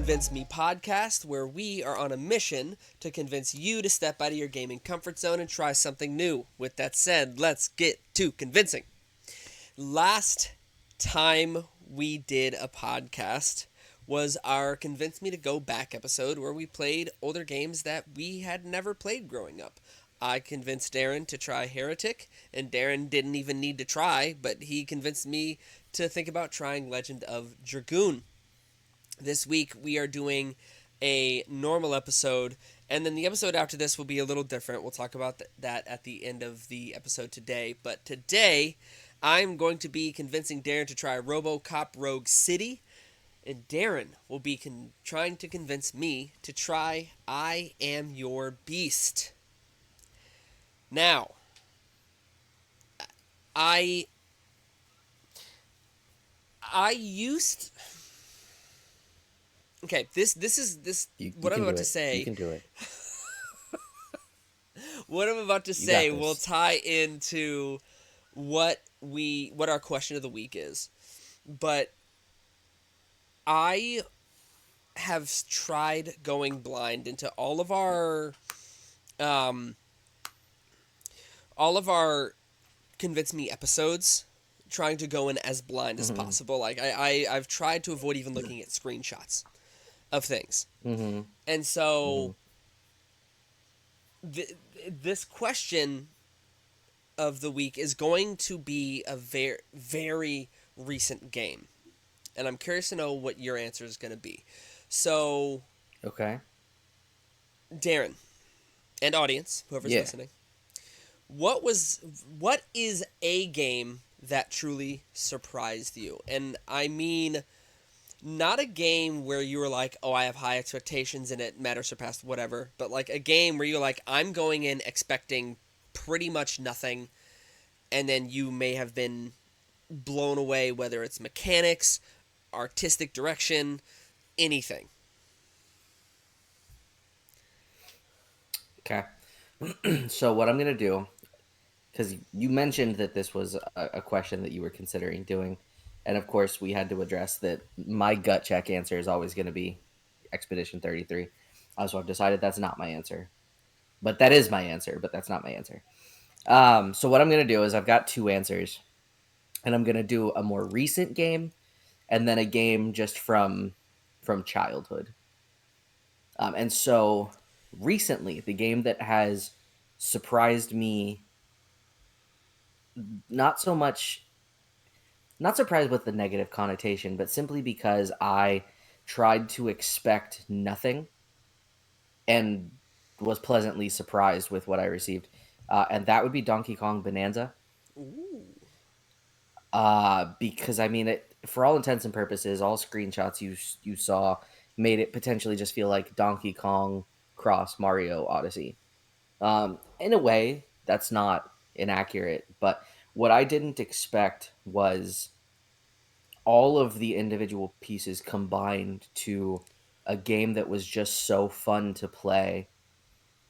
Convince Me podcast, where we are on a mission to convince you to step out of your gaming comfort zone and try something new. With that said, let's get to convincing. Last time we did a podcast was our Convince Me to Go Back episode, where we played older games that we had never played growing up. I convinced Darren to try Heretic, and Darren didn't even need to try, but he convinced me to think about trying Legend of Dragoon. This week we are doing a normal episode, and then the episode after this will be a little different. We'll talk about that at the end of the episode today. But today, I'm going to be convincing Darren to try Robocop Rogue City, and Darren will be trying to convince me to try I Am Your Beast. Now, I used. Okay, this what I'm about to say. You can do it. What I'm about to You got say this. will tie into what our question of the week is. But I have tried going blind into all of our Convince Me episodes, trying to go in as blind as possible. Like I've tried to avoid even looking at screenshots of things. And so this question of the week is going to be a very, very recent game. And I'm curious to know what your answer is going to be. So, Okay. Darren, and audience, whoever's listening, what is a game that truly surprised you? And I mean, not a game where you were like, oh, I have high expectations and it met or surpassed whatever, but like a game where you're like, I'm going in expecting pretty much nothing, and then you may have been blown away, whether it's mechanics, artistic direction, anything. Okay. So what I'm going to do, because you mentioned that this was a question that you were considering doing, and of course we had to address that my gut check answer is always going to be Expedition 33. So I've decided that's not my answer. But that is my answer, but that's not my answer. So what I'm going to do is I've got two answers, and I'm going to do a more recent game and then a game just from childhood. And so recently, the game that has surprised me, not so much, not surprised with the negative connotation, but simply because I tried to expect nothing and was pleasantly surprised with what I received. And that would be Donkey Kong Bonanza. Ooh. Because I mean, it for all intents and purposes, all screenshots you saw made it potentially just feel like Donkey Kong cross Mario Odyssey. In a way, that's not inaccurate, but what I didn't expect was all of the individual pieces combined to a game that was just so fun to play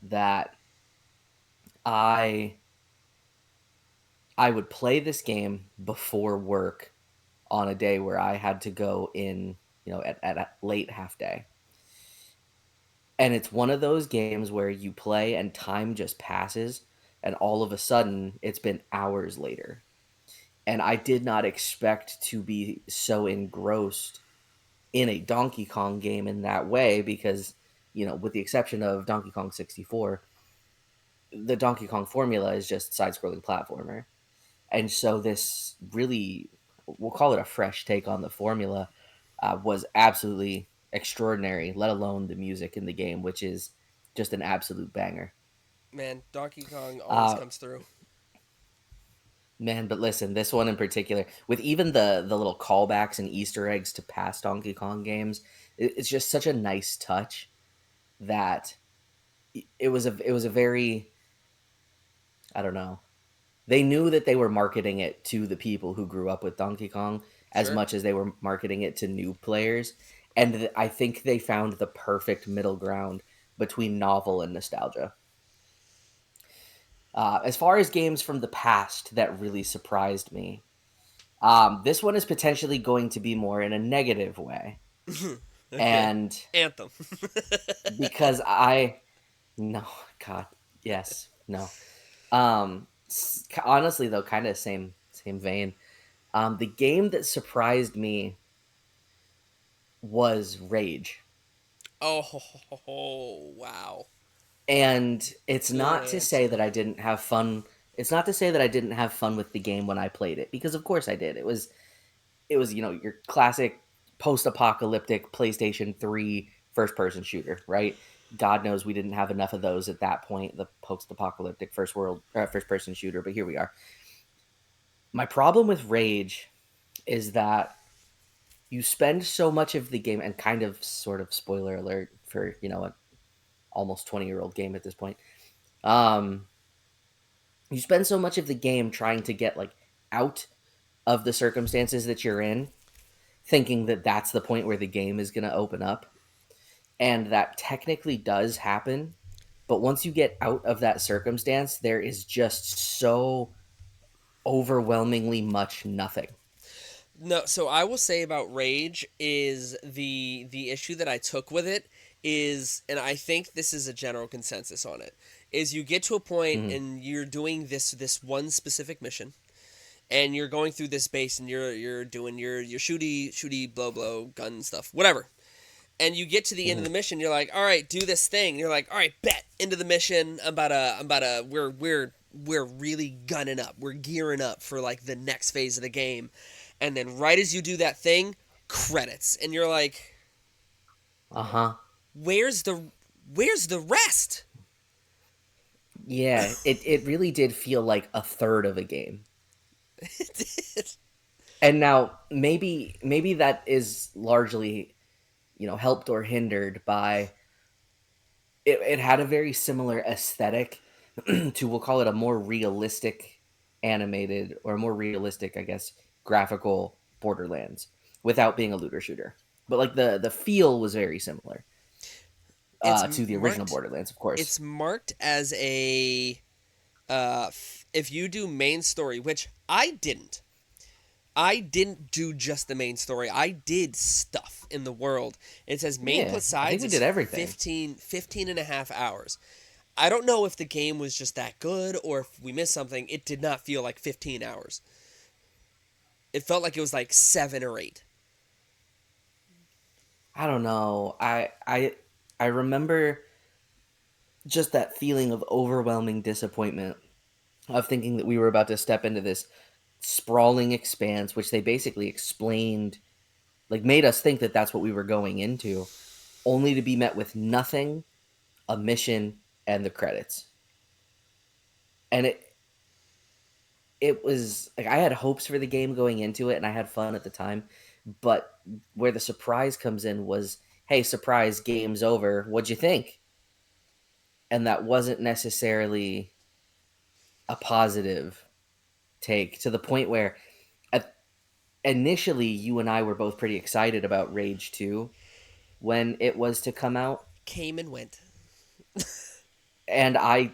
that I I would play this game before work on a day where I had to go in, at a late half day. And it's one of those games where you play and time just passes, and all of a sudden it's been hours later. And I did not expect to be so engrossed in a Donkey Kong game in that way because, with the exception of Donkey Kong 64, the Donkey Kong formula is just side scrolling platformer. And so this really, we'll call it a fresh take on the formula, was absolutely extraordinary, let alone the music in the game, which is just an absolute banger. Man, Donkey Kong always Uh, comes through. man, but listen, this one in particular, with even the little callbacks and Easter eggs to past Donkey Kong games, it's just such a nice touch that it was a very, I don't know. They knew that they were marketing it to the people who grew up with Donkey Kong as Sure. much as they were marketing it to new players, and I think they found the perfect middle ground between novel and nostalgia. As far as games from the past that really surprised me, this one is potentially going to be more in a negative way. Okay. And Anthem. because no, God, yes, no. Honestly though, kind of same vein. The game that surprised me was Rage. Oh, wow. And it's Good not to say that answer. I didn't have fun. It's not to say that I didn't have fun with the game when I played it, because of course I did. It was your classic post-apocalyptic PlayStation 3 first-person shooter, right? God knows we didn't have enough of those at that point, the post-apocalyptic first-person shooter, but here we are. My problem with Rage is that you spend so much of the game, and kind of sort of spoiler alert for, an almost 20-year-old game at this point. Um you spend so much of the game trying to get like out of the circumstances that you're in, thinking that that's the point where the game is going to open up, and that technically does happen. But once you get out of that circumstance, there is just so overwhelmingly much nothing. No, so I will say about Rage is the issue that I took with it is, and I think this is a general consensus on it, is you get to a point Hmm. and you're doing this one specific mission, and you're going through this base and you're doing your shooty blow gun stuff, whatever. And you get to the end of Hmm. the mission, you're like, all right, do this thing. And you're like, all right, bet into the mission. We're really gunning up. We're gearing up for like the next phase of the game. And then right as you do that thing, credits, and you're like, Uh huh. where's the rest? Yeah, it really did feel like a third of a game. It did. And now maybe that is largely, helped or hindered by it had a very similar aesthetic to, we'll call it, a more realistic animated, or more realistic, I guess, graphical Borderlands, without being a looter shooter. But like the feel was very similar It's to the original marked. Borderlands, of course. It's marked as a if you do main story, which I didn't. I didn't do just the main story. I did stuff in the world. It says main Yeah, plus I think sides we is did everything. 15 and a half hours. I don't know if the game was just that good or if we missed something. It did not feel like 15 hours. It felt like it was like 7 or 8. I don't know. I remember just that feeling of overwhelming disappointment, of thinking that we were about to step into this sprawling expanse, which they basically explained, like made us think that that's what we were going into, only to be met with nothing, a mission, and the credits. And it was like I had hopes for the game going into it, and I had fun at the time, but where the surprise comes in was, hey, surprise, game's over. What'd you think? And that wasn't necessarily a positive take, to the point where at, initially you and I were both pretty excited about Rage 2 when it was to come out, Came and went. and I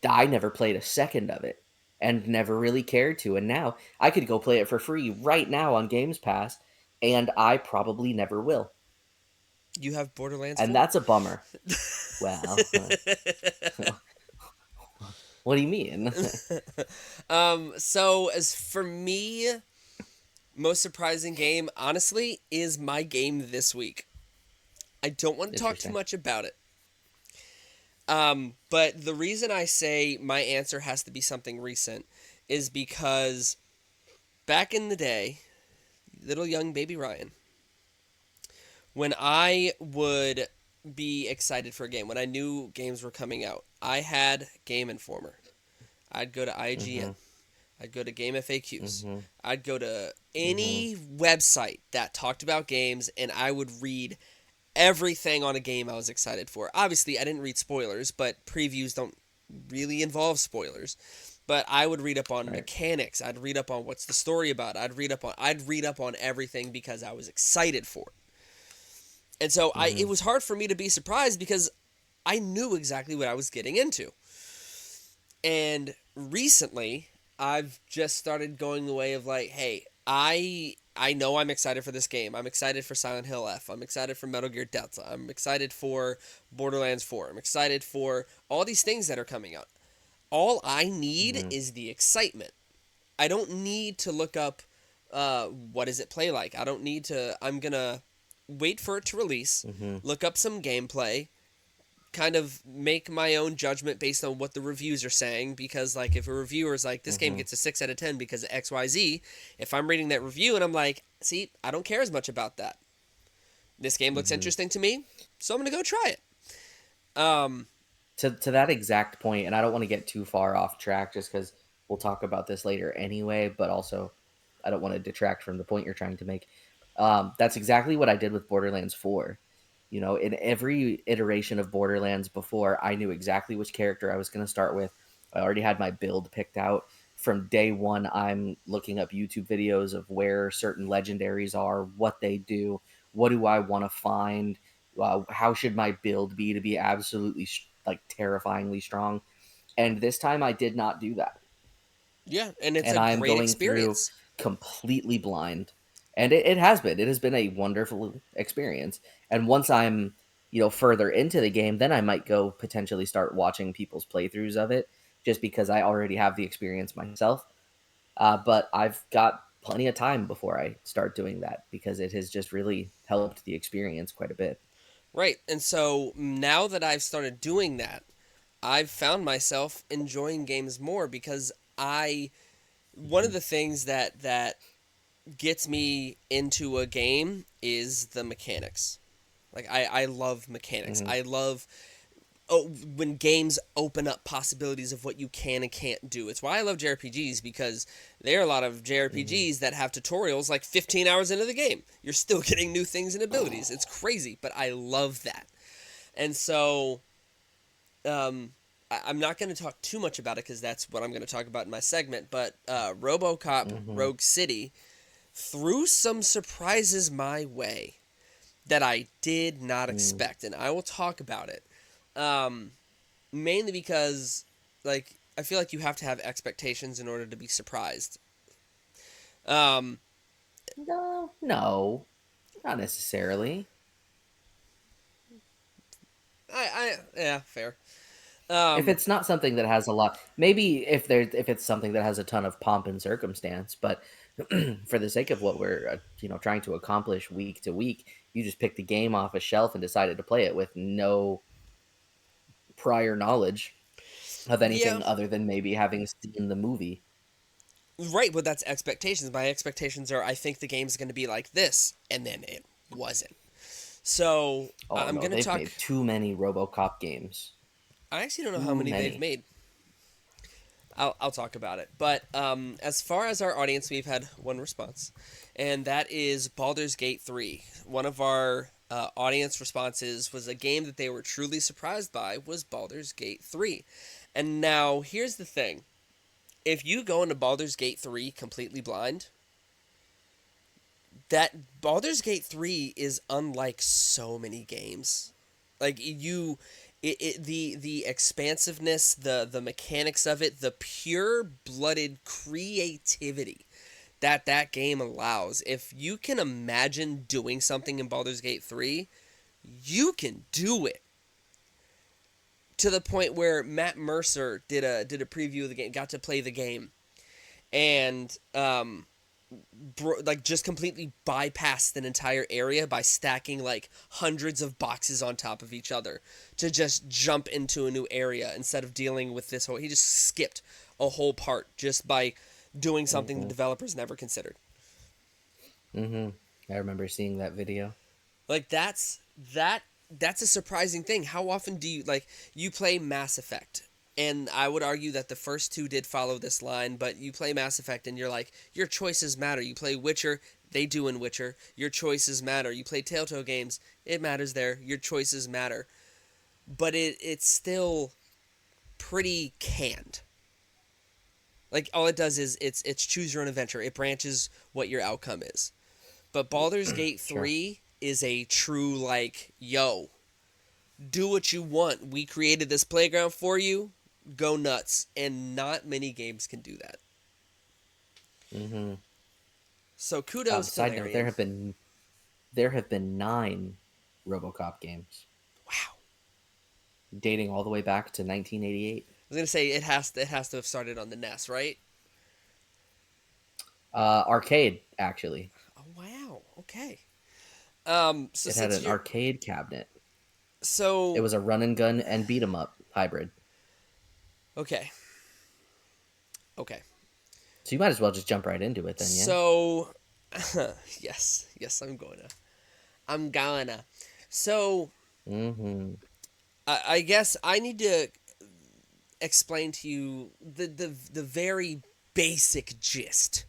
never played a second of it, and never really cared to. And now I could go play it for free right now on Games Pass, and I probably never will. You have Borderlands And 4? that's a bummer. Well, what do you mean? So as for me, most surprising game, honestly, is my game this week. I don't want to talk too Interesting. much about it. But the reason I say my answer has to be something recent is because back in the day, little young baby Ryan, when I would be excited for a game, when I knew games were coming out, I had Game Informer. I'd go to Mm-hmm. IGN. I'd go to Game FAQs. Mm-hmm. I'd go to Mm-hmm. any website that talked about games, and I would read everything on a game I was excited for. Obviously, I didn't read spoilers, but previews don't really involve spoilers. But I would read up on Right. mechanics. I'd read up on what's the story about. I'd read up on everything because I was excited for it. And so Mm-hmm. it was hard for me to be surprised because I knew exactly what I was getting into. And recently, I've just started going the way of like, hey, I know I'm excited for this game. I'm excited for Silent Hill F. I'm excited for Metal Gear Delta. I'm excited for Borderlands 4. I'm excited for all these things that are coming out. All I need Mm-hmm. is the excitement. I don't need to look up what does it play like. I don't need to. I'm gonna wait for it to release, Mm-hmm. look up some gameplay, kind of make my own judgment based on what the reviews are saying. Because like if a reviewer is like this game Mm-hmm. gets a 6 out of 10 because of XYZ, if I'm reading that review and I'm like, see, I don't care as much about that. This game looks Mm-hmm. interesting to me, so I'm gonna go try it. Um, To that exact point, and I don't want to get too far off track just because we'll talk about this later anyway, but also I don't want to detract from the point you're trying to make. That's exactly what I did with Borderlands 4. You know, in every iteration of Borderlands before, I knew exactly which character I was going to start with. I already had my build picked out. From day one, I'm looking up YouTube videos of where certain legendaries are, what they do, what do I want to find, how should my build be to be absolutely like terrifyingly strong. And this time I did not do that, yeah, and it's and a I am great going through experience. completely blind. And it has been a wonderful experience. And once I'm, you know, further into the game, then I might go potentially start watching people's playthroughs of it, just because I already have the experience myself. But I've got plenty of time before I start doing that, because it has just really helped the experience quite a bit. Right. And so now that I've started doing that, I've found myself enjoying games more because I one of Hmm. the things that gets me into a game is the mechanics. Like I love mechanics. Hmm. I love when games open up possibilities of what you can and can't do. It's why I love JRPGs, because there are a lot of Hmm. JRPGs that have tutorials like 15 hours into the game. You're still getting new things and abilities. It's crazy, but I love that. And so I'm not going to talk too much about it because that's what I'm going to talk about in my segment. But Robocop Hmm. Rogue City threw some surprises my way that I did not Hmm. expect, and I will talk about it. Um, Mainly because, like, I feel like you have to have expectations in order to be surprised. Um, No, no, not necessarily. yeah, fair. If Um, it's not something that has a lot, maybe if it's something that has a ton of pomp and circumstance, but for the sake of what we're you know, trying to accomplish week to week, you just picked the game off a shelf and decided to play it with no prior knowledge of yeah, anything other than maybe having seen the movie. right, but that's expectations. My expectations are I think the game's going to be like this, and then it wasn't. So Oh I'm no, going to they've talk. made too many RoboCop games. I actually don't know how Too many they've many. made. I'll talk about it. But as far as our audience, we've had one response, and that is Baldur's Gate 3. One of our audience responses was a game that they were truly surprised by was Baldur's Gate 3. And now, here's the thing. If you go into Baldur's Gate 3 completely blind, that Baldur's Gate 3 is unlike so many games. Like the expansiveness, the mechanics of it, the pure-blooded creativity that game allows. If you can imagine doing something in Baldur's Gate 3, you can do it. To the point where Matt Mercer did a preview of the game, got to play the game, and like just completely bypassed an entire area by stacking like hundreds of boxes on top of each other to just jump into a new area instead of dealing with this whole. He just skipped a whole part just by doing something the Hmm. developers never considered. Hmm. I remember seeing that video. Like that that's a surprising thing. How often do you like you play Mass Effect? And I would argue that the first two did follow this line, but you play Mass Effect and you're like, your choices matter. You play Witcher, they do in Witcher. Your choices matter. You play Telltale games, it matters there. Your choices matter. But it's still pretty canned. Like all it does is it's choose your own adventure. It branches what your outcome is. But Baldur's Gate Sure. 3 is a true like, yo, do what you want. We created this playground for you. Go nuts. And not many games can do that. Hmm. So kudos to Side note: Larian. there have been 9 RoboCop games, Wow. dating all the way back to 1988. I was gonna say it has to have started on the NES, right? Arcade, actually. Oh wow. Okay. So It had since an you're arcade cabinet. It so was a run and gun and beat 'em up hybrid. okay. Okay. So you might as well just jump right into it then, yeah? So yes, I'm gonna. So Mm-hmm. I guess I need to explain to you the very basic gist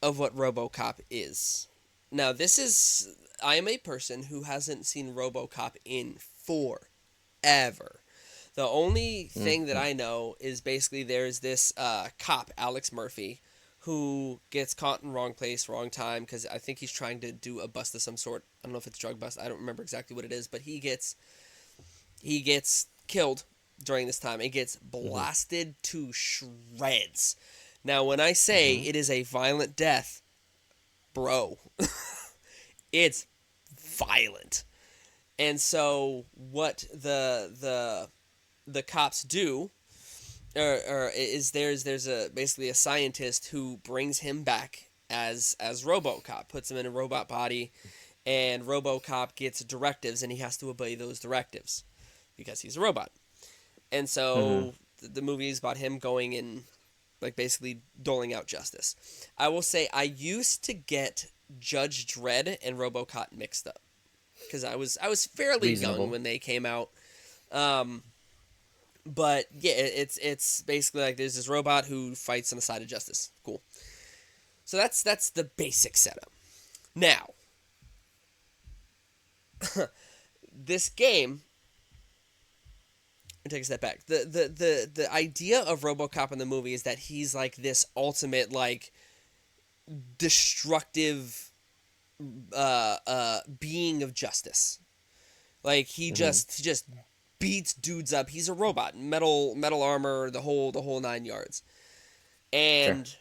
of what RoboCop is. Now, this is I am a person who hasn't seen RoboCop in forever. The only thing that Mm-hmm. I know is basically there's this cop, Alex Murphy, who gets caught in wrong place, wrong time, because I think he's trying to do a bust of some sort. I don't know if it's drug bust. I don't remember exactly what it is, but he gets killed during this time. It gets Mm-hmm. blasted to shreds. Now, when I say Mm-hmm. it is a violent death, bro, it's violent. And so what the cops do, or is there's a basically a scientist who brings him back as RoboCop, puts him in a robot body, and RoboCop gets directives, and he has to obey those directives because he's a robot. And Mm-hmm. so the movie is about him going and like basically doling out justice. I will say I used to get Judge Dredd and RoboCop mixed up because I was fairly young Reasonable. when they came out. Um, but yeah, it's basically like there's this robot who fights on the side of justice. Cool. So that's the basic setup. Now, this game. Take a step back. The idea of RoboCop in the movie is that he's like this ultimate like destructive being of justice. Like he Mm-hmm. just he just beats dudes up. He's a robot, metal armor, the whole 9 yards. Sure. And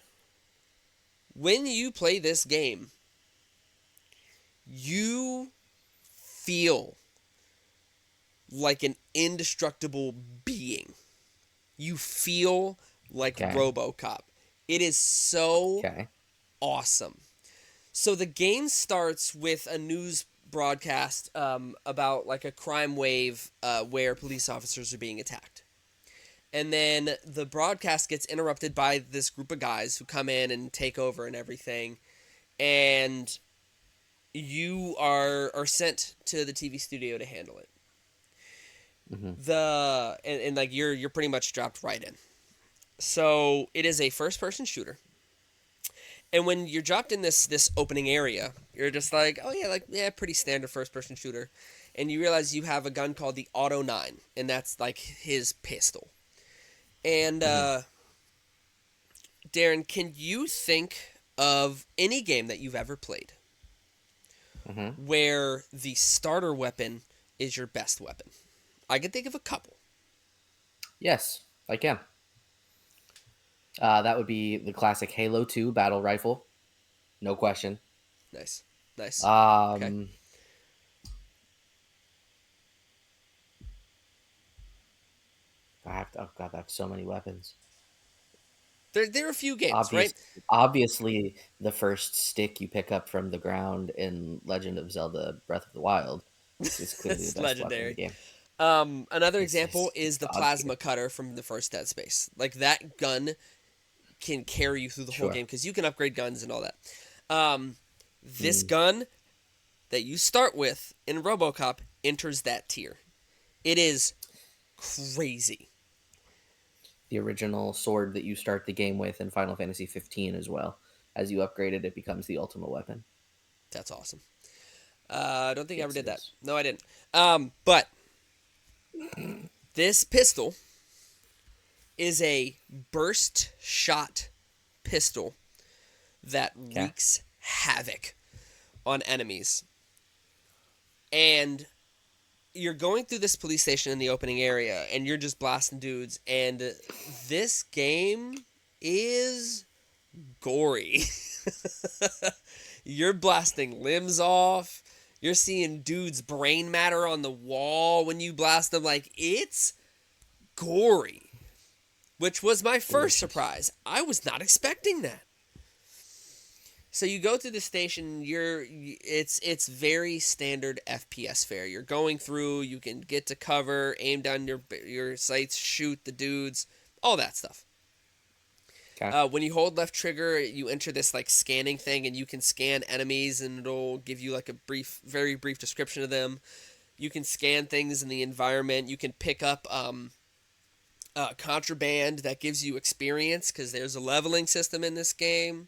when you play this game, you feel like an indestructible being. You feel like Okay. RoboCop. It is so Okay. awesome. So the game starts with a news broadcast about like a crime wave where police officers are being attacked. And then the broadcast gets interrupted by this group of guys who come in and take over and everything. And you are sent to the TV studio to handle it. Mm-hmm. And like you're pretty much dropped right in. So it is a first person shooter. And when you're dropped in this opening area, you're just like, oh yeah, like yeah, pretty standard first person shooter. And you realize you have a gun called the Auto 9, and that's like his pistol. And Mm-hmm. Darren, can you think of any game that you've ever played Mm-hmm. where the starter weapon is your best weapon? I can think of a couple. Yes, I can. That would be the classic Halo 2 battle rifle. No question. Nice. Nice. Okay. Um, oh god, I have so many weapons. There are a few games, right? Obvious, obviously, the first stick you pick up from the ground in Legend of Zelda: Breath of the Wild is clearly the It's best weapon in the legendary. game. Another It's example it's, is it's the god tier. plasma cutter from the first Dead Space. Like that gun can carry you through the whole Sure. game because you can upgrade guns and all that. Um, this Mm. gun that you start with in RoboCop enters that tier. It is crazy. The original sword that you start the game with in Final Fantasy 15 as well. As you upgrade it, it becomes the ultimate weapon. That's awesome. I don't think I ever Yes, did it that. is. No, I didn't. But this pistol is a burst shot pistol that Okay. wreaks havoc on enemies. And you're going through this police station in the opening area and you're just blasting dudes, and this game is gory. You're blasting limbs off. You're seeing dudes' brain matter on the wall when you blast them. Like, it's gory, which was my first Delicious. surprise. I was not expecting that. So you go through the station. It's very standard FPS fare. You're going through. You can get to cover, aim down your sights, shoot the dudes, all that stuff. Okay. When you hold left trigger, you enter this like scanning thing, and you can scan enemies, and it'll give you like a very brief description of them. You can scan things in the environment. You can pick up contraband that gives you experience because there's a leveling system in this game,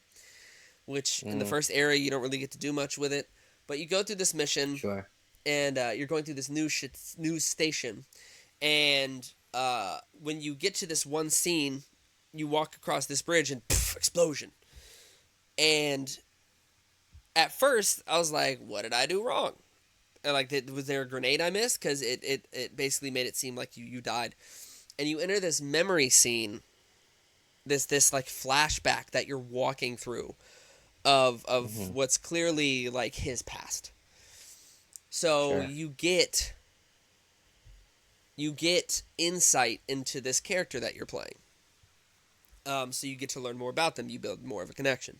which in the Mm, first area you don't really get to do much with it. But you go through this mission, sure. and you're going through this news station, and when you get to this one scene, you walk across this bridge and poof, explosion. And at first, I was like, "What did I do wrong?" And like, was there a grenade I missed? Because it basically made it seem like you died. And you enter this memory scene, this like flashback that you're walking through of Hmm. what's clearly like his past. So Sure. you get insight into this character that you're playing. So you get to learn more about them. You build more of a connection,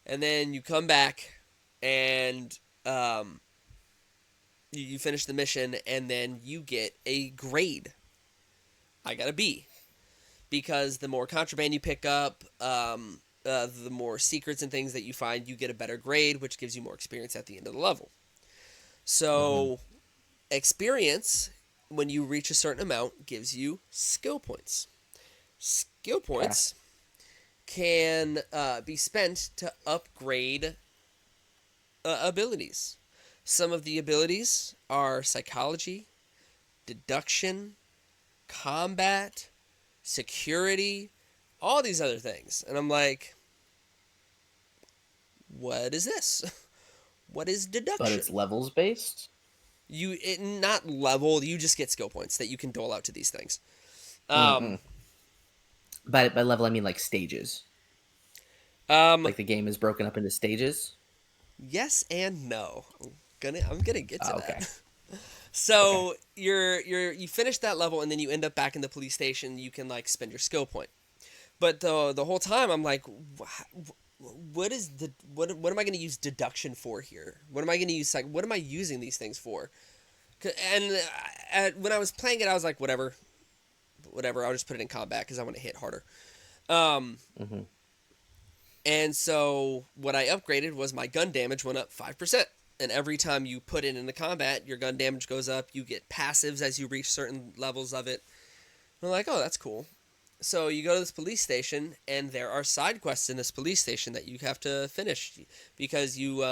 and then you come back, and you finish the mission, and then you get a grade. I got a B because the more contraband you pick up, the more secrets and things that you find, you get a better grade, which gives you more experience at the end of the level. Hmm. So experience, when you reach a certain amount, gives you skill points. Skill Okay. points can be spent to upgrade abilities. Some of the abilities are psychology, deduction, combat, security, all these other things. And I'm like, what is this? What is But deduction? it's levels based. Not level, you just get skill points that you can dole out to these things. Mm-mm. Um, By level, I mean like stages. um, Like the game is broken up into stages. yes and no. I'm gonna get to Okay. that. Okay. So you finish that level, and then you end up back in the police station. You can like spend your skill point. But the whole time I'm like, what am I going to use deduction for here? What am I going to use like what am I using these things for? And when I was playing it, I was like, whatever. I'll just put it in combat because I want to hit harder. Um, Hmm. and so what I upgraded was my gun damage went up 5%. And every time you put it into combat, your gun damage goes up. You get passives as you reach certain levels of it. And I'm like, oh, that's cool. So you go to this police station, and there are side quests in this police station that you have to finish because you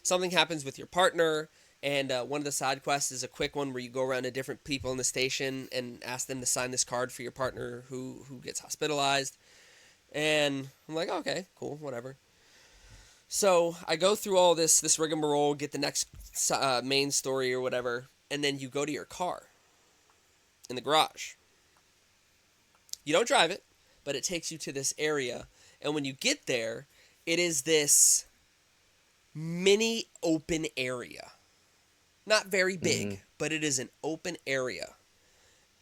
something happens with your partner, and one of the side quests is a quick one where you go around to different people in the station and ask them to sign this card for your partner who gets hospitalized. And I'm like, okay, cool, whatever. So I go through all this rigmarole, get the next main story or whatever, and then you go to your car in the garage. You don't drive it, but it takes you to this area. And when you get there, it is this mini open area. Not very Hmm. big, but it is an open area.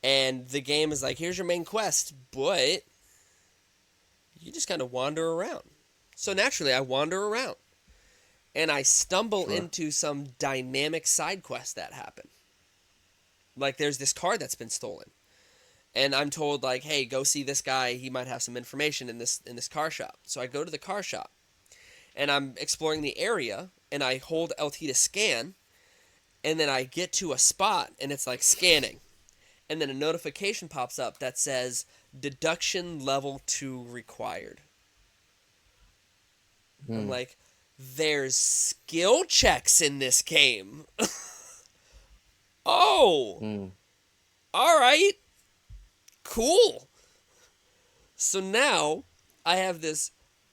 And the game is like, here's your main quest, but you just kind of wander around. So naturally, I wander around. And I stumble Sure. into some dynamic side quests that happen. Like, there's this car that's been stolen. And I'm told like, hey, go see this guy. He might have some information in this car shop. So I go to the car shop, and I'm exploring the area, and I hold LT to scan, and then I get to a spot, and it's like scanning, and then a notification pops up that says deduction level 2 required. I'm Mm. like, there's skill checks in this game. Oh, Mm. all right, cool. So now I have this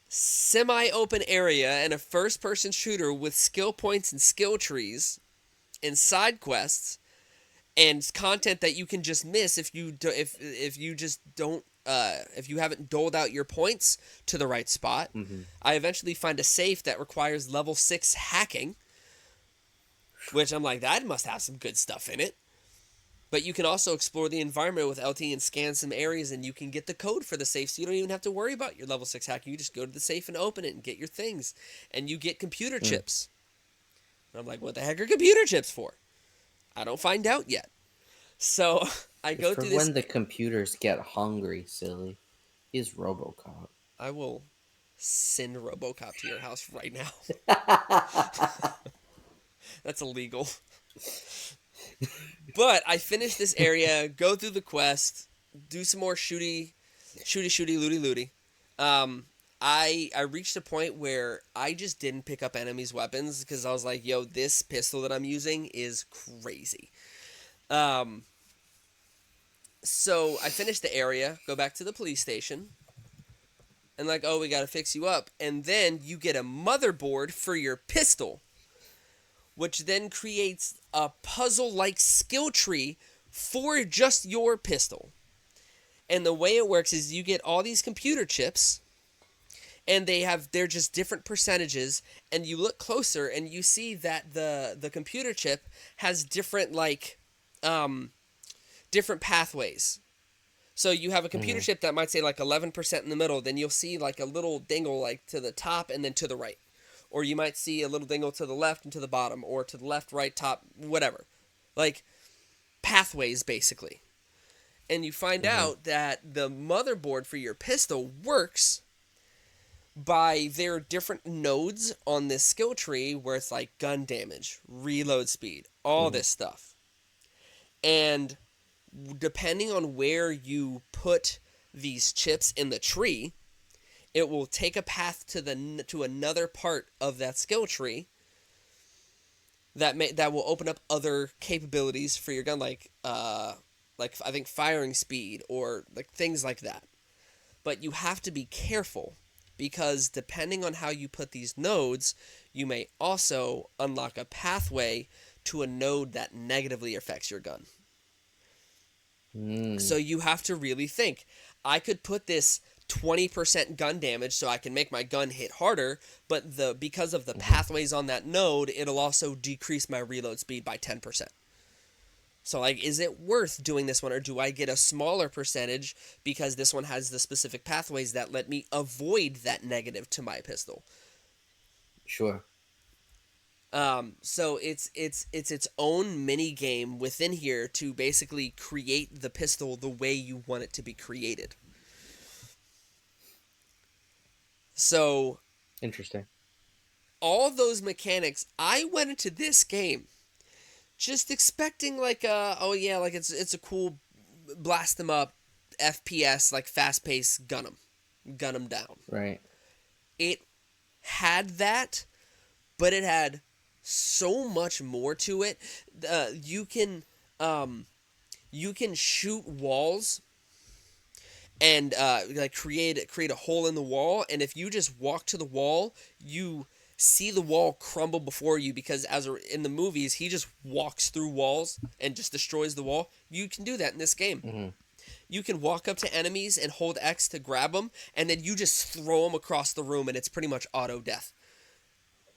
semi-open area and a first-person shooter with skill points and skill trees and side quests, and content that you can just miss if you if you just don't if you haven't doled out your points to the right spot. Mm-hmm. I eventually find a safe that requires level 6 hacking, which I'm like, that must have some good stuff in it. But you can also explore the environment with LT and scan some areas, and you can get the code for the safe, so you don't even have to worry about your level 6 hacking. You just go to the safe and open it and get your things. And you get computer Mm. chips. And I'm like, what the heck are computer chips for? I don't find out yet. So I It's go for through this. when the computers get hungry, silly. He's Robocop. I will send Robocop to your house right now. That's illegal. But I finish this area, go through the quest, do some more shooty, looty, looty. Um, I reached a point where I just didn't pick up enemies' weapons because I was like, yo, this pistol that I'm using is crazy. Um, so I finished the area, go back to the police station, and like, oh, we gotta fix you up. And then you get a motherboard for your pistol, which then creates a puzzle-like skill tree for just your pistol. And the way it works is you get all these computer chips, and they're just different percentages, and you look closer and you see that the computer chip has different different pathways. So you have a computer Mm-hmm. chip that might say like 11% in the middle, then you'll see like a little dingle like to the top and then to the right. Or you might see a little dingle to the left and to the bottom, or to the left, right, top, whatever. Like pathways basically. And you find Mm-hmm. out that the motherboard for your pistol works by their different nodes on this skill tree where it's like gun damage, reload speed, all Mm-hmm. this stuff. And depending on where you put these chips in the tree, it will take a path to another part of that skill tree that will open up other capabilities for your gun, like I think firing speed or like things like that. But you have to be careful because depending on how you put these nodes, you may also unlock a pathway to a node that negatively affects your gun. Mm. So you have to really think. I could put this 20% gun damage so I can make my gun hit harder, but because of the Mm-hmm. pathways on that node, it'll also decrease my reload speed by 10%. So like, is it worth doing this one, or do I get a smaller percentage because this one has the specific pathways that let me avoid that negative to my pistol? Sure. So it's own mini game within here to basically create the pistol the way you want it to be created. So Interesting. all those mechanics, I went into this game just expecting like oh yeah, like it's a cool blast them up FPS, like fast paced gun them down. Right. It had that, but it had so much more to it. You can shoot walls and like create a hole in the wall, and if you just walk to the wall, you see the wall crumble before you, because in the movies he just walks through walls and just destroys the wall. You can do that in this game. Mm-hmm. You can walk up to enemies and hold X to grab them, and then you just throw them across the room, and it's pretty much auto death.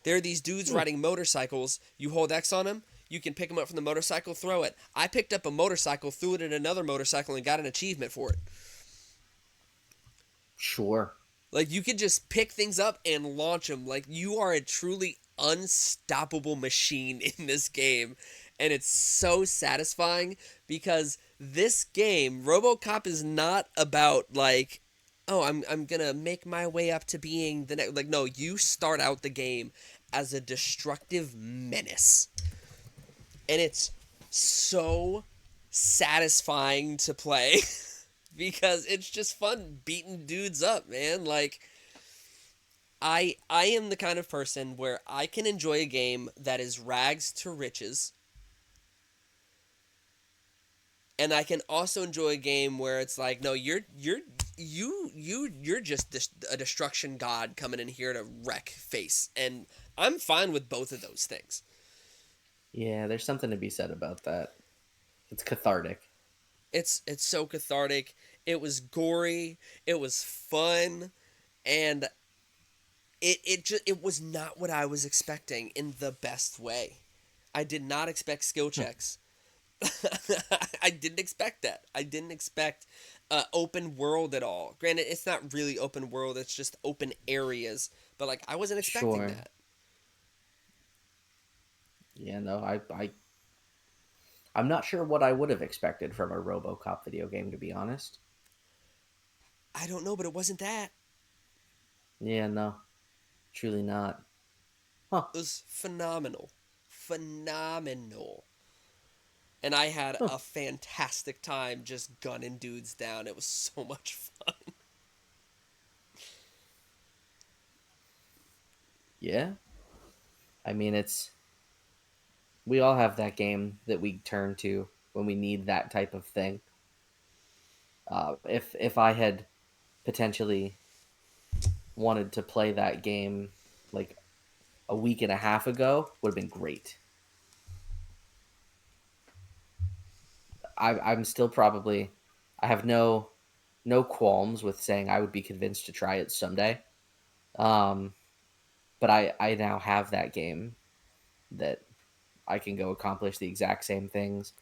There are these dudes Mm. riding motorcycles. You hold X on them, you can pick them up from the motorcycle, throw it. I picked up a motorcycle, threw it at another motorcycle, and got an achievement for it. Sure. Like, you could just pick things up and launch them. Like, you are a truly unstoppable machine in this game. And it's so satisfying because this game, Robocop, is not about, like, oh, I'm going to make my way up to being the next. Like, no, you start out the game as a destructive menace. And it's so satisfying to play. Because it's just fun beating dudes up, man. Like, I am the kind of person where I can enjoy a game that is rags to riches, and I can also enjoy a game where it's like, no, you're just a destruction god coming in here to wreck face, and I'm fine with both of those things. Yeah, there's something to be said about that. It's cathartic. It's so cathartic. It was gory. It was fun, and it was not what I was expecting in the best way. I did not expect skill Hmm. checks. I didn't expect that. I didn't expect open world at all. Granted, it's not really open world. It's just open areas. But like, I wasn't expecting Sure. that. Yeah, no, I'm not sure what I would have expected from a RoboCop video game, to be honest. I don't know, but it wasn't that. Yeah, no, truly not. Huh. It was phenomenal, phenomenal. And I had Huh. a fantastic time just gunning dudes down. It was so much fun. Yeah. I mean, it's we all have that game that we turn to when we need that type of thing. If I had potentially wanted to play that game like a week and a half ago, would have been great. I'm still probably I have no qualms with saying I would be convinced to try it someday. Um, but I now have that game that I can go accomplish the exact same things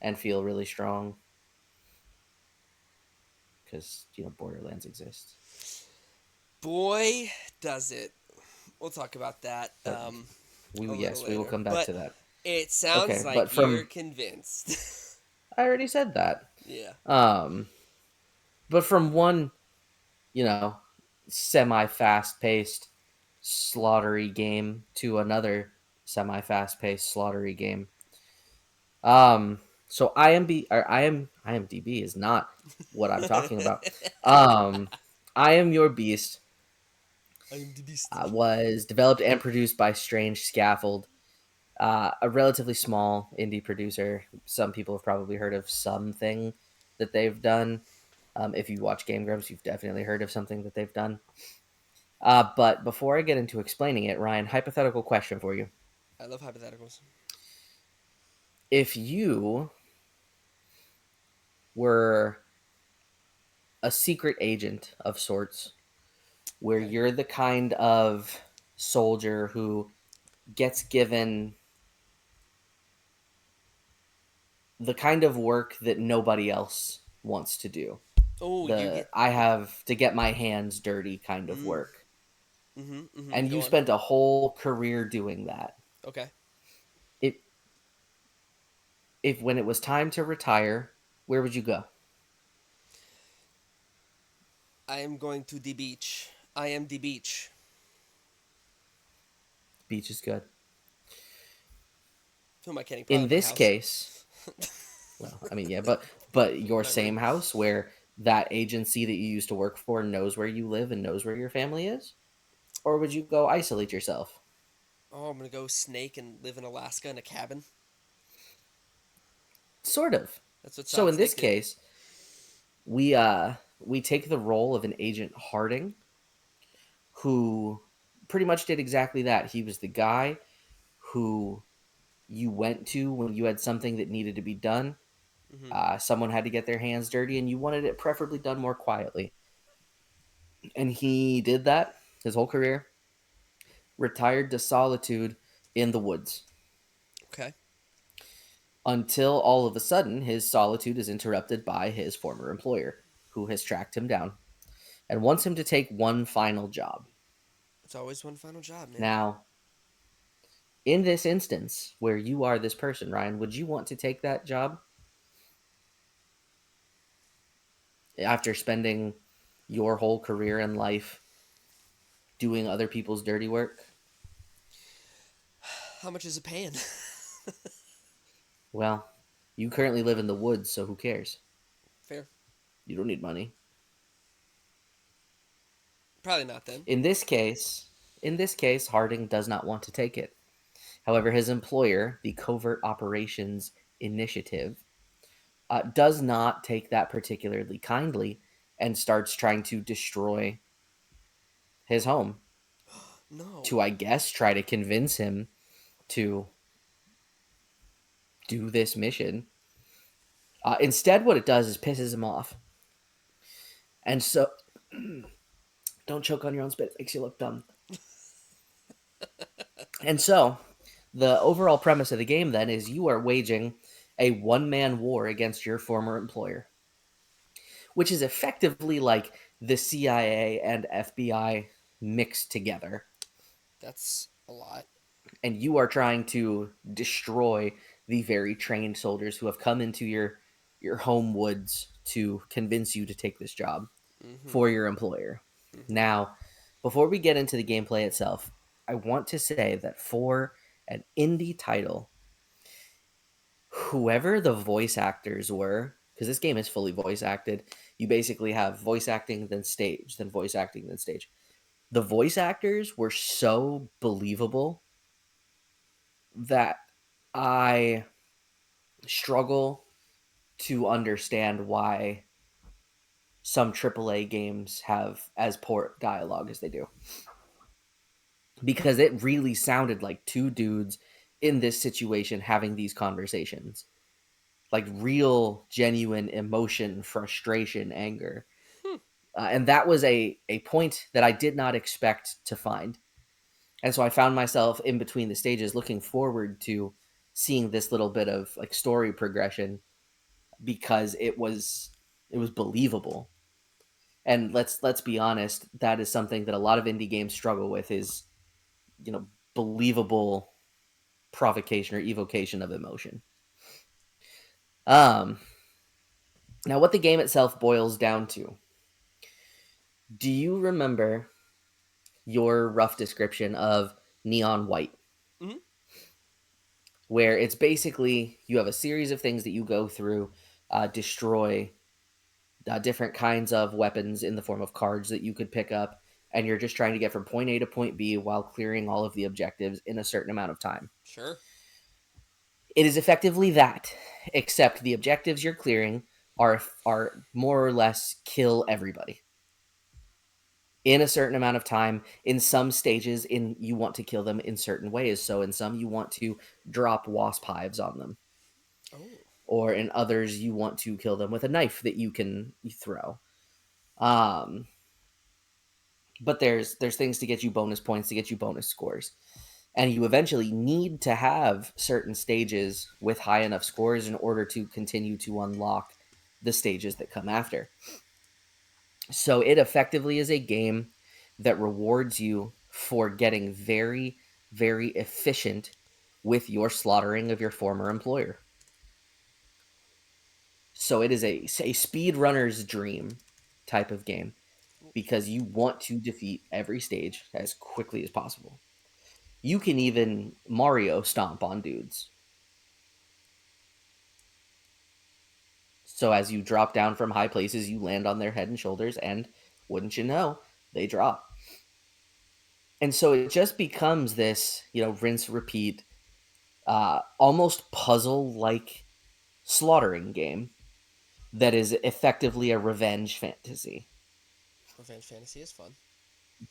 and feel really strong because Borderlands exists. Boy, does it. We'll talk about that But a little we will later. come back But to that. it sounds Okay, like but you're from convinced. I already said that. Yeah. Um, but from one you know semi fast paced slaughtery game to another semi fast paced slaughtery game. So IMDb is not what I'm talking about. Um, I Am Your Beast I am the beastie. was developed and produced by Strange Scaffold, a relatively small indie producer. Some people have probably heard of something that they've done. If you watch Game Grumps, you've definitely heard of something that they've done. But before I get into explaining it, Ryan, hypothetical question for you. I love hypotheticals. If you were a secret agent of sorts, where Okay. you're the kind of soldier who gets given the kind of work that nobody else wants to do. Oh, you The get. I have to get my hands dirty kind of Mm, work. mm-hmm. And Go you on. spent a whole career doing that. Okay. It if when it was time to retire, where would you go? I am going to the beach. I am the beach. Beach is good. Who am I kidding? Probably In my this house. case, well, I mean, yeah, but your Not really. same house where that agency that you used to work for knows where you live and knows where your family is? Or would you go isolate yourself? Oh, I'm gonna go snake and live in Alaska in a cabin. Sort of. That's what So Solid in this Snake did. case, we take the role of an agent Harding who pretty much did exactly that. He was the guy who you went to when you had something that needed to be done. Mm-hmm. Someone had to get their hands dirty, and you wanted it preferably done more quietly. And he did that his whole career, retired to solitude in the woods Okay. until all of a sudden his solitude is interrupted by his former employer, who has tracked him down and wants him to take one final job. It's always one final job, man. Now, in this instance where you are this person, Ryan, would you want to take that job after spending your whole career and life doing other people's dirty work? How much is it paying? Well, you currently live in the woods, so who cares? Fair. You don't need money. Probably not then. In this case, Harding does not want to take it. However, his employer, the Covert Operations Initiative, does not take that particularly kindly and starts trying to destroy his home No. to, I guess, try to convince him to do this mission. Instead, what it does is pisses him off. And so, don't choke on your own spit. It makes you look dumb. And so, the overall premise of the game then is you are waging a one-man war against your former employer, which is effectively like the CIA and FBI mixed together. That's a lot. And you are trying to destroy the very trained soldiers who have come into your home woods to convince you to take this job Mm-hmm. for your employer. Mm-hmm. Now, before we get into the gameplay itself, I want to say that for an indie title, whoever the voice actors were, because this game is fully voice acted, you basically have voice acting, then stage, then voice acting, then stage. The voice actors were so believable that I struggle to understand why some AAA games have as poor dialogue as they do. Because it really sounded like two dudes in this situation having these conversations. Like real, genuine emotion, frustration, anger. Hmm. And that was a point that I did not expect to find. And so I found myself in between the stages looking forward to seeing this little bit of like story progression because it was believable. And let's be honest, that is something that a lot of indie games struggle with is, you know, believable provocation or evocation of emotion. Um Now what the game itself boils down to. Do you remember your rough description of Neon White? Mm-hmm. Where it's basically you have a series of things that you go through, destroy different kinds of weapons in the form of cards that you could pick up, and you're just trying to get from point A to point B while clearing all of the objectives in a certain amount of time. Sure. It is effectively that, except the objectives you're clearing are more or less kill everybody in a certain amount of time. In some stages, in you want to kill them in certain ways. So in some you want to drop wasp hives on them, Oh. or in others you want to kill them with a knife that you throw. Um, but there's things to get you bonus points, to get you bonus scores, and you eventually need to have certain stages with high enough scores in order to continue to unlock the stages that come after. So it effectively is a game that rewards you for getting very, very efficient with your slaughtering of your former employer. So it is a speedrunner's dream type of game because you want to defeat every stage as quickly as possible. You can even Mario stomp on dudes. So as you drop down from high places, you land on their head and shoulders, and wouldn't you know, they drop. And so it just becomes this, rinse, repeat, almost puzzle like slaughtering game that is effectively a revenge fantasy. Revenge fantasy is fun.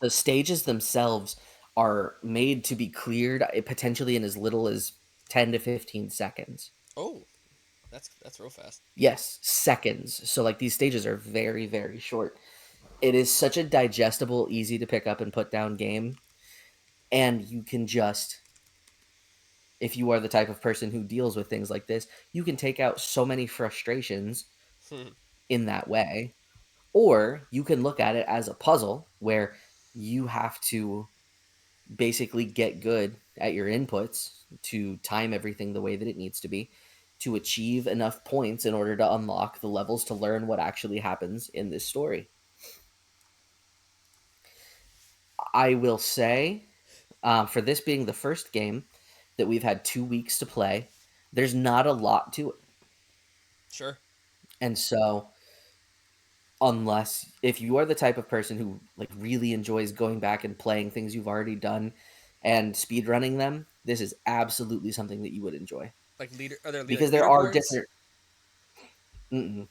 The stages themselves are made to be cleared potentially in as little as 10 to 15 seconds. Oh, that's real fast. Yes, seconds. So like these stages are very, very short. It is such a digestible, easy to pick up and put down game. And you can just, if you are the type of person who deals with things like this, you can take out so many frustrations Hmm. in that way. Or you can look at it as a puzzle where you have to basically get good at your inputs to time everything the way that it needs to be to achieve enough points in order to unlock the levels to learn what actually happens in this story. I will say, for this being the first game that we've had 2 weeks to play, there's not a lot to it. Sure. And so, unless if you are the type of person who like really enjoys going back and playing things you've already done and speed running them, this is absolutely something that you would enjoy Like are there like because there are leaderboards? different. Mm-mm.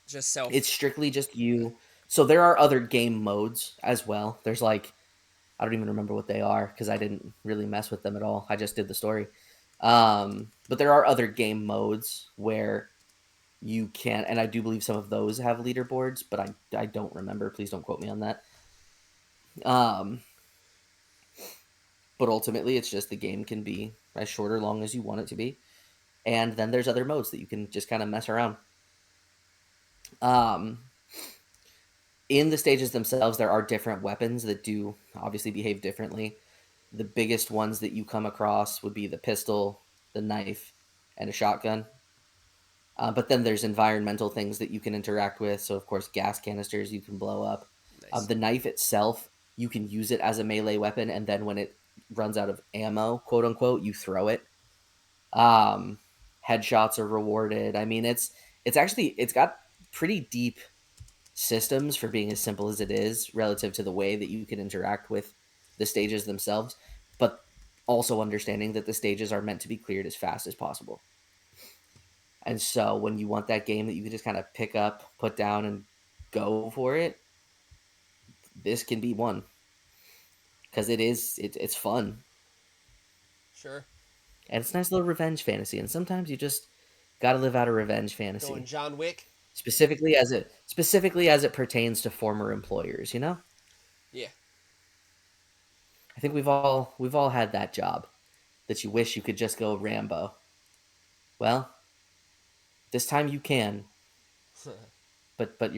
Just It's self. strictly just Okay. you. So there are other game modes as well. There's like I don't even remember what they are because I didn't really mess with them at all. I just did the story. But there are other game modes where you can, and I do believe some of those have leaderboards, but I don't remember. Please don't quote me on that. Um, but ultimately, it's just the game can be as short or long as you want it to be, and then there's other modes that you can just kind of mess around. Um, in the stages themselves, there are different weapons that do obviously behave differently. The biggest ones that you come across would be the pistol, the knife, and a shotgun. But then there's environmental things that you can interact with. So, of course, gas canisters you can blow up. Nice. The knife itself, you can use it as a melee weapon, and then when it runs out of ammo, quote unquote, you throw it. Um, Headshots are rewarded. I mean, it's got pretty deep systems for being as simple as it is relative to the way that you can interact with the stages themselves, but also understanding that the stages are meant to be cleared as fast as possible. And so when you want that game that you can just kind of pick up, put down, and go for it, this can be one because it's fun Sure. and it's a nice little revenge fantasy. And sometimes you just got to live out a revenge Going fantasy, John Wick. specifically as it pertains to former employers. You know, Yeah. I think we've all had that job that you wish you could just go Rambo. Well, this time you can, but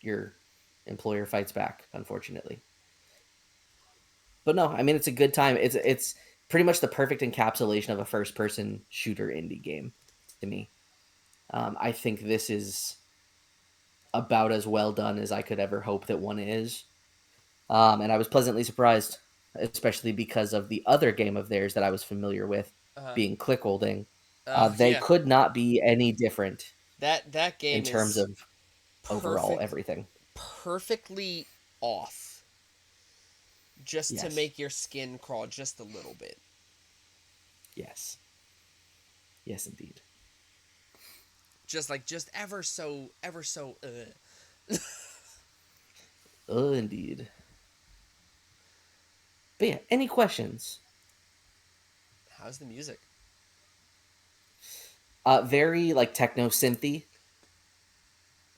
your employer fights back, unfortunately. But no, I mean it's a good time. It's pretty much the perfect encapsulation of a first person shooter indie game to me. I think this is about as well done as I could ever hope that one is. And I was pleasantly surprised, especially because of the other game of theirs that I was familiar with, uh, being Clickholding. They yeah. could not be any different That in game terms is of overall perfect, everything. perfectly off, just to Yes, make your skin crawl just a little bit. yes, yes, indeed. Just ever so. Indeed. But yeah, any questions? How's the music? Very like techno synthy.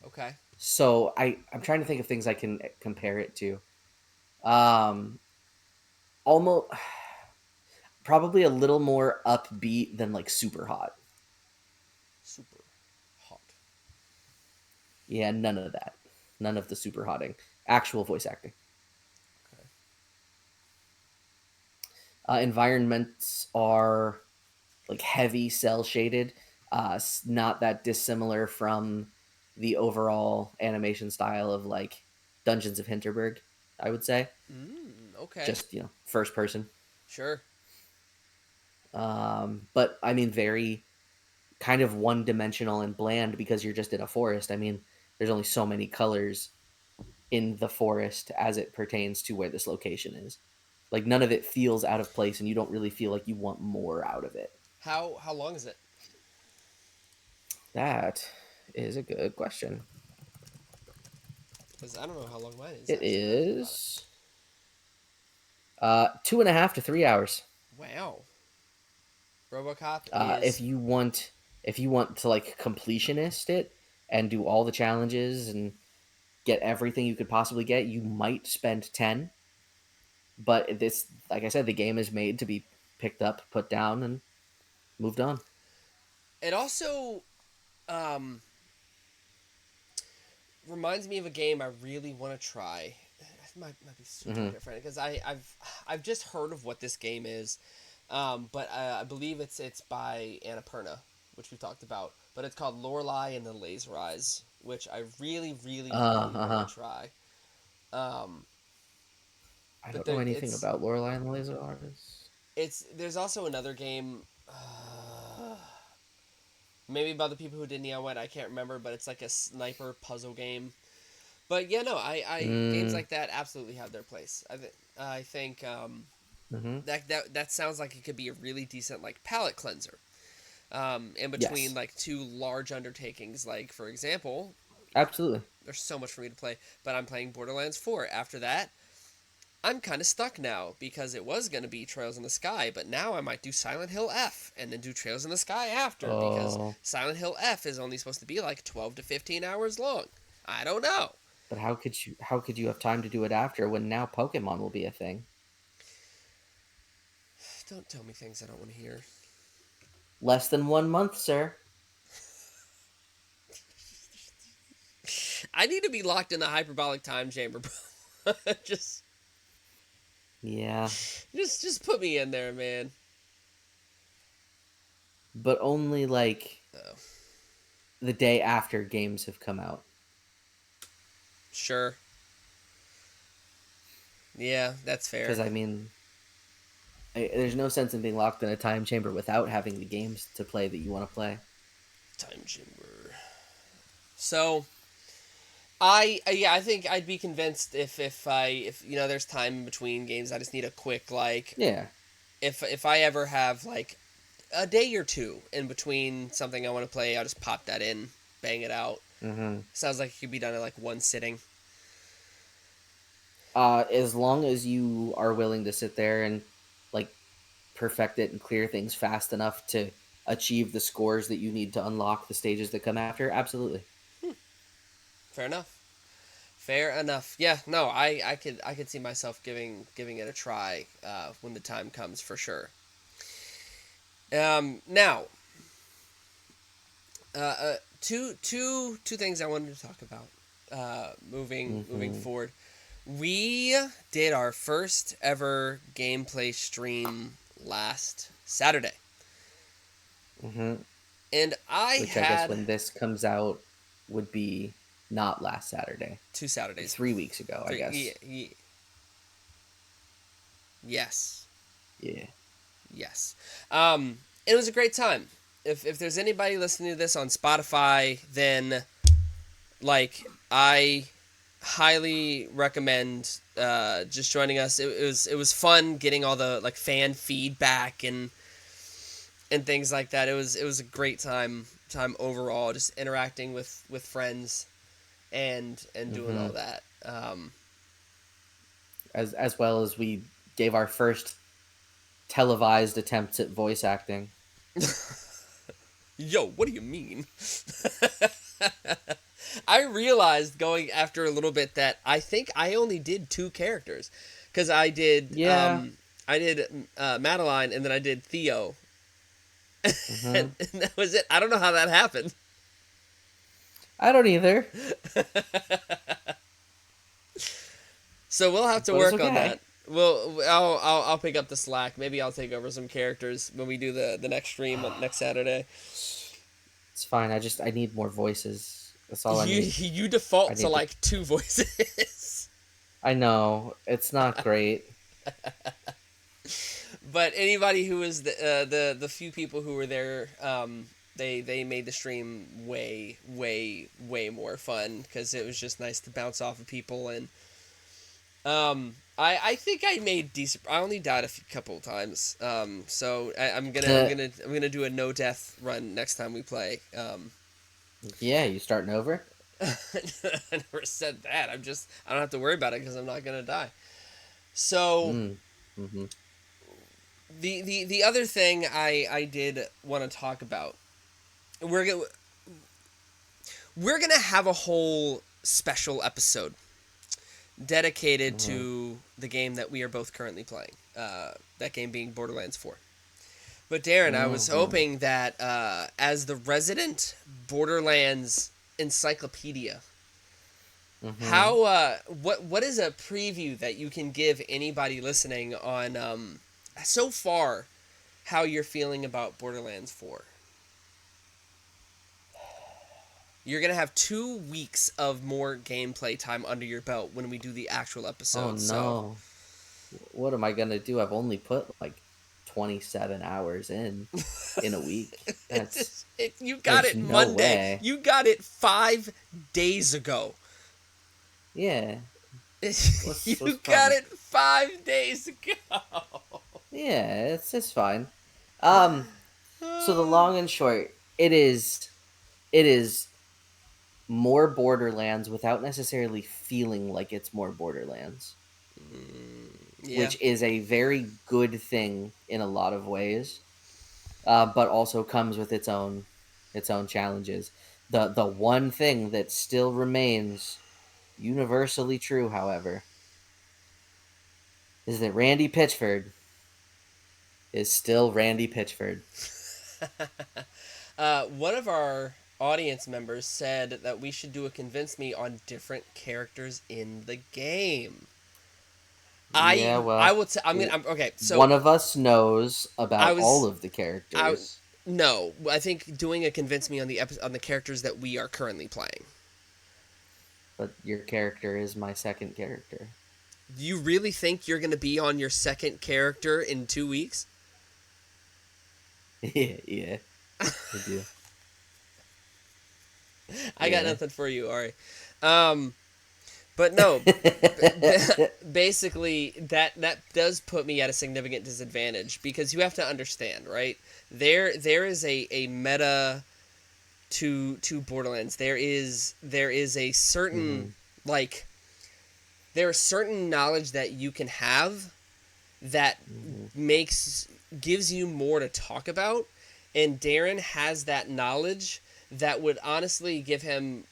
Okay. So I'm trying to think of things I can compare it to. Um, Almost probably a little more upbeat than like super hot. Super hot. Yeah, none of that. None of the super hotting. Actual voice acting. Okay. Environments are like heavy cell shaded. Not that dissimilar from the overall animation style of like Dungeons of Hinterberg, I would say. Okay. Just, first person. Sure. But I mean, very kind of one dimensional and bland because you're just in a forest. I mean, there's only so many colors in the forest as it pertains to where this location is. Like, none of it feels out of place, and you don't really feel like you want more out of it. How long is it? That is a good question. Because I don't know how long mine is It actually. Now I think about it. is 2.5 to 3 hours. Wow. Robocop Uh, if is you want, if you want to like completionist it and do all the challenges and get everything you could possibly get, you might spend 10. But this, like I said, the game is made to be picked up, put down, and moved on. it also um reminds me of a game I really want to try. It might be super Hmm. different because I've just heard of what this game is, but I believe it's by Annapurna, which we talked about. But it's called Lorelei and the Laser Eyes, which I really want to Uh-huh. try. Um, I but don't know anything it's about Lorelei and the Laser Artist. there's also another game. Maybe by the people who did Neon White, I can't remember, but it's like a sniper puzzle game. But yeah, no, I games Mm, like that absolutely have their place. I think hmm. that sounds like it could be a really decent like palate cleanser. In between Yes, like two large undertakings, like for example, absolutely. there's so much for me to play, but I'm playing Borderlands 4. After that, I'm kind of stuck now because it was going to be Trails in the Sky, but now I might do Silent Hill F and then do Trails in the Sky after because Oh, Silent Hill F is only supposed to be like 12 to 15 hours long. I don't know. but how could you have time to do it after when now Pokemon will be a thing? Don't tell me things I don't want to hear. Less than 1 month, sir. I need to be locked in the hyperbolic time chamber, bro. just Yeah, just put me in there, man. but only like Oh, the day after games have come out. sure. Yeah, that's fair. Because I mean, there's no sense in being locked in a time chamber without having the games to play that you want to play. Time chamber. So, yeah, I think I'd be convinced if there's time in between games. I just need a quick like Yeah. if I ever have like a day or two in between something I want to play, I'll just pop that in, bang it out. Mm-hmm. Sounds like it could be done in like one sitting. As long as you are willing to sit there and like perfect it and clear things fast enough to achieve the scores that you need to unlock the stages that come after, absolutely. Fair enough. Fair enough. Yeah, no, I could see myself giving it a try when the time comes for sure. Now, two things I wanted to talk about. Moving Mm-hmm. forward, we did our first ever gameplay stream last Saturday, Mm-hmm. and I Which I guess had when this comes out would be not last Saturday, 2 Saturdays. 3 weeks ago, I guess. Yes, Yeah. yes. It was a great time. If there's anybody listening to this on Spotify, then like I highly recommend just joining us. It was fun getting all the like fan feedback and things like that. It was a great time overall, just interacting with friends and doing Mm-hmm. all that. As well as we gave our first televised attempts at voice acting. Yo, what do you mean? I realized going after a little bit that I think I only did two characters because Yeah. I did Madeline and then I did Theo Mm-hmm. and that was it. I don't know how that happened. I don't either, So we'll have to but it's work on that. okay. I'll pick up the slack. Maybe I'll take over some characters when we do the next stream on next Saturday. It's fine. I need more voices. That's all I You need. you I default to need to. like two voices. I know it's not great. But anybody who was the few people who were there, they made the stream way more fun because it was just nice to bounce off of people and I think I made decent. I only died a couple of times. So I'm gonna do a no death run next time we play. Yeah, you starting over? I never said that. I don't have to worry about it because I'm not gonna die. So Mm. Mm-hmm. the other thing I did want to talk about, we're gonna we're gonna have a whole special episode dedicated Mm-hmm. to the game that we are both currently playing. That game being Borderlands 4. But Darren, I was Mm-hmm. hoping that as the resident Borderlands encyclopedia, Mm-hmm. how what is a preview that you can give anybody listening on so far how you're feeling about Borderlands 4? You're going to have 2 weeks of more gameplay time under your belt when we do the actual Oh episode. So, no. What am I gonna do? I've only put like 27 hours in a week. you got There's it no Monday. way. You got it 5 days ago. Yeah. What's You the got problem? it 5 days ago. Yeah, it's fine. Um. So the long and short, it is more Borderlands without necessarily feeling like it's more Borderlands. Yeah. which is a very good thing in a lot of ways, but also comes with its own challenges. The one thing that still remains universally true, however, is that Randy Pitchford is still Randy Pitchford. One of our audience members said that we should do a convince me on different characters in the game. Yeah, I well, will. Okay. So one of us knows I about all was of the I characters, no. I think doing a convince me on on the characters that we are currently playing. but your character is my second character. You really think you're going to be on your second character in 2 weeks? Yeah, I do. I got Yeah. nothing for you, Ari. Um, but no, basically that does put me at a significant disadvantage because you have to understand, right? There is a meta to Borderlands. There is a certain hmm like there is certain knowledge that you can have that hmm makes gives you more to talk about, and Darren has that knowledge that would honestly give him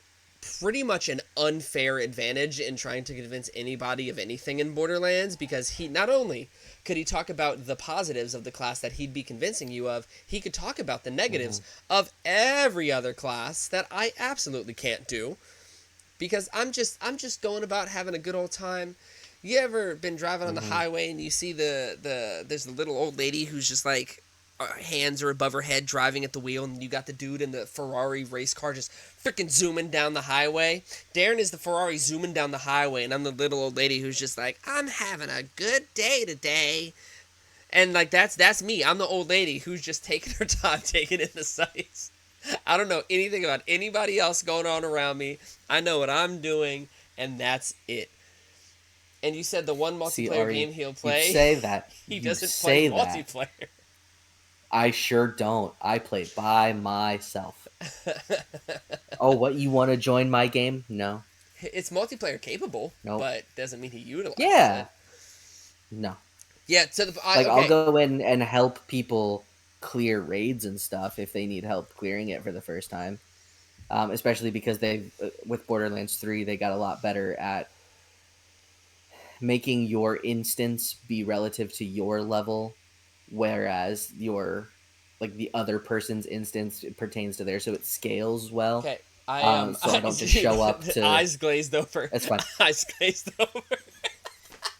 pretty much an unfair advantage in trying to convince anybody of anything in Borderlands, because he not only could he talk about the positives of the class that he'd be convincing you of, he could talk about the hmm negatives of every other class that I absolutely can't do because I'm just going about having a good old time. You ever been driving on the hmm highway and you see there's a little old lady who's just like hands are above her head driving at the wheel, and you got the dude in the Ferrari race car just freaking zooming down the highway. Darren is the Ferrari zooming down the highway, and I'm the little old lady who's just like, I'm having a good day today. And like that's me. I'm the old lady who's just taking her time, taking in the sights. I don't know anything about anybody else going on around me. I know what I'm doing, and that's it. And you said the one See, multiplayer game Ari, he'll you'd play, say that. he You'd doesn't play say that. multiplayer. I sure don't. I play by myself. Oh, what, you want to join my game? No. It's multiplayer capable, Nope. but doesn't mean he utilizes it. Yeah. No. Yeah, Like, I'll okay. go in and help people clear raids and stuff if they need help clearing it for the first time. Especially because with Borderlands 3, they got a lot better at making your instance be relative to your level, whereas like the other person's instance, it pertains to theirs, so it scales well. Okay, I So I don't just show up to. eyes glazed over. That's fine. Eyes glazed over.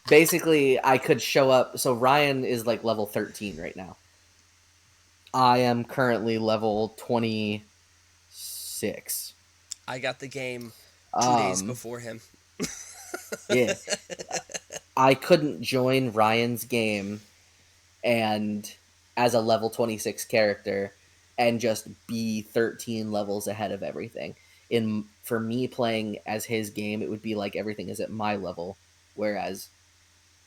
Basically, I could show up. So Ryan is like level 13 right now. I am currently level 26. I got the game 2 days Um, before him. yeah, I couldn't join Ryan's game and as a level 26 character and just be 13 levels ahead of everything. In For me playing as his game, it would be like everything is at my level, whereas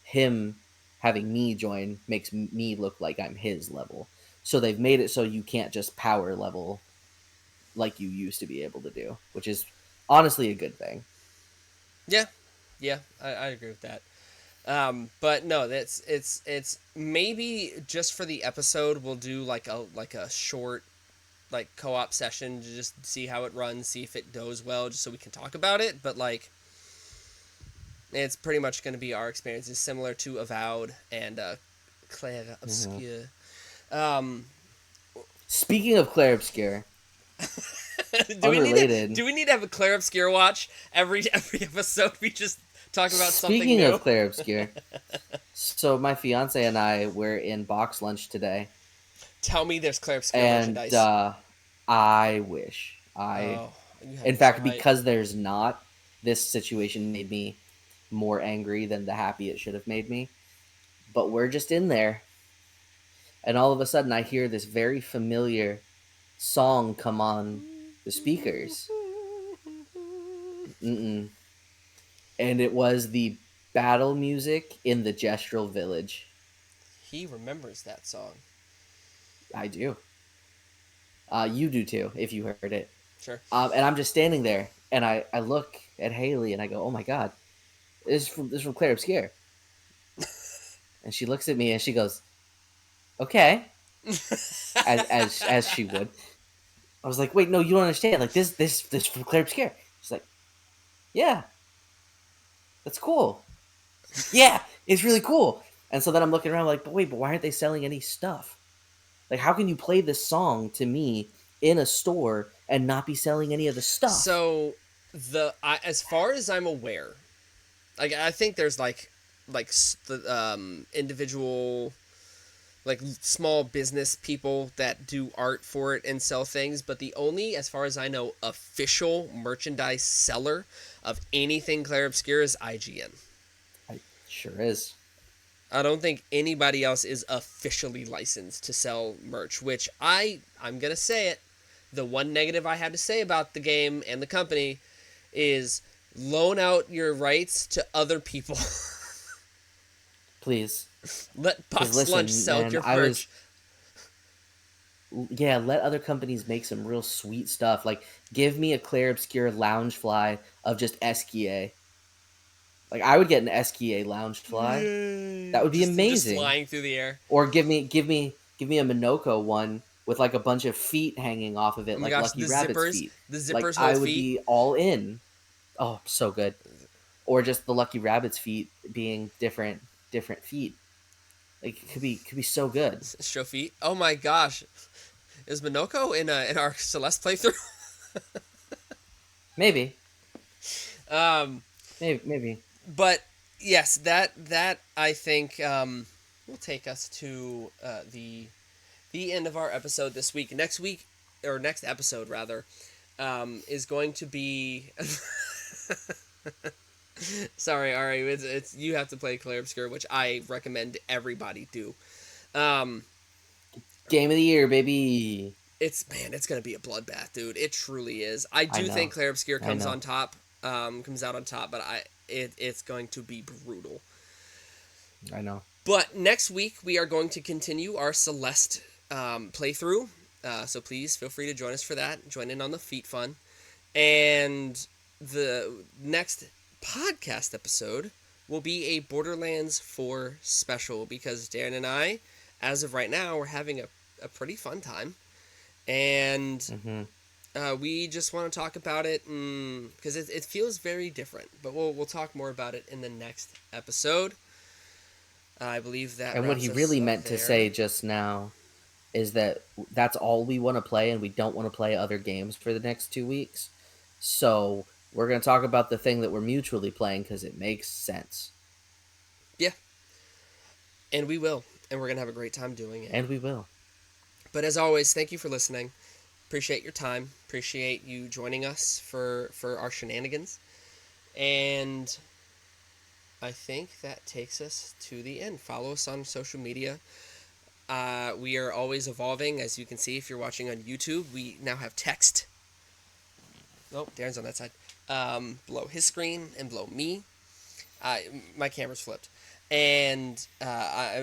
him having me join makes me look like I'm his level. So they've made it so you can't just power level like you used to be able to do, which is honestly a good thing. Yeah, yeah, I agree with that. But no, that's it's maybe just for the episode we'll do like a short like co-op session to just see how it runs, see if it goes well, just so we can talk about it. But like, it's pretty much going to be our experiences similar to Avowed and Claire Mhm. Obscure. Um, Speaking of Claire Obscure, do unrelated. we need to have a Claire Obscure watch every episode? We just talk about something Speaking new. of Claire Obscure, so my fiance and I were in box lunch today, Tell me there's Claire Obscure and merchandise. I wish Oh, you have in me so fact, hyped. because there's not, this situation made me more angry than the happy it should have made me. But we're just in there, and all of a sudden, I hear this very familiar song come on the speakers. Mm-mm. And it was the battle music in the Gestural Village. He remembers that song. I do. You do too, if you heard it. Sure. And I'm just standing there, and I look at Haley, and I go, "Oh my god, this is from Claire Obscure." And she looks at me and she goes, "Okay," as she would. I was like, "Wait, no, you don't understand. Like this for Claire Obscure." She's like, "Yeah, that's cool. Yeah, it's really cool." And so then I'm looking around like, "But wait, but why aren't they selling any stuff? Like, how can you play this song to me in a store and not be selling any of the stuff?" So as far as I'm aware, like I think there's the individual like small business people that do art for it and sell things, but the only, as far as I know, official merchandise seller of anything Claire Obscure is IGN. I sure is. I don't think anybody else is officially licensed to sell merch, which I'm going to say it. The one negative I had to say about the game and the company is loan out your rights to other people. Please. Let Because Box Lunch listen, sell man, your merch. yeah, let other companies make some real sweet stuff. Like, give me a Claire Obscure lounge fly of just Eskia. Like, I would get an Eskia lounge fly. That Yay. would be Just amazing. flying through the air. Or give me a Minoko one with like a bunch of feet hanging off of Oh it, my like gosh, Lucky Rabbit's feet. the Like, zippers I hold would feet. be all in. Oh, so good. Or just the Lucky Rabbit's feet being different feet. Like, it could be so good. Show feet. Oh my gosh, is Minoko in our Celeste playthrough? Maybe, um, maybe. but yes, that I think will take us to the end of our episode this week. Next week, or next episode rather, is going to be. Sorry, Ari. It's you have to play Claire Obscure, which I recommend everybody do. Um, Game of the year, baby. it's gonna be a bloodbath, dude. It truly is. I I do think know. Claire Obscure I comes know. on top, comes out on top, but it's going to be brutal. I know. But next week we are going to continue our Celeste playthrough. So please feel free to join us for that. Join in on the feet fun. And the next podcast episode will be a Borderlands 4 special because Darren and I, as of right now, we're having a pretty fun time. And Hmm. we just want to talk about it because it feels very different. But we'll talk more about it in the next episode. I believe that And what wraps he us really up meant to there. say just now is that that's all we want to play, and we don't want to play other games for the next 2 weeks. So we're going to talk about the thing that we're mutually playing because it makes sense, Yeah, and we will. And we're going to have a great time doing it. and we will. But as always, thank you for listening. Appreciate your time. Appreciate you joining us for our shenanigans. And I think that takes us to the end. Follow us on social media. We are always evolving. As you can see, if you're watching on YouTube, we now have text. Oh, Darren's on that side. Below his screen and below me. My camera's flipped. And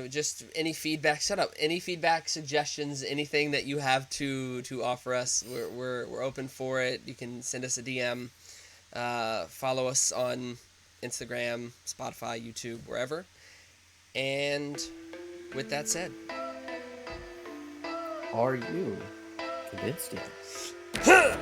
just any feedback, shut up. Any feedback, suggestions, anything that you have to offer us, we're open for it. You can send us a DM. Follow us on Instagram, Spotify, YouTube, wherever. And with that said, Are you convinced yet?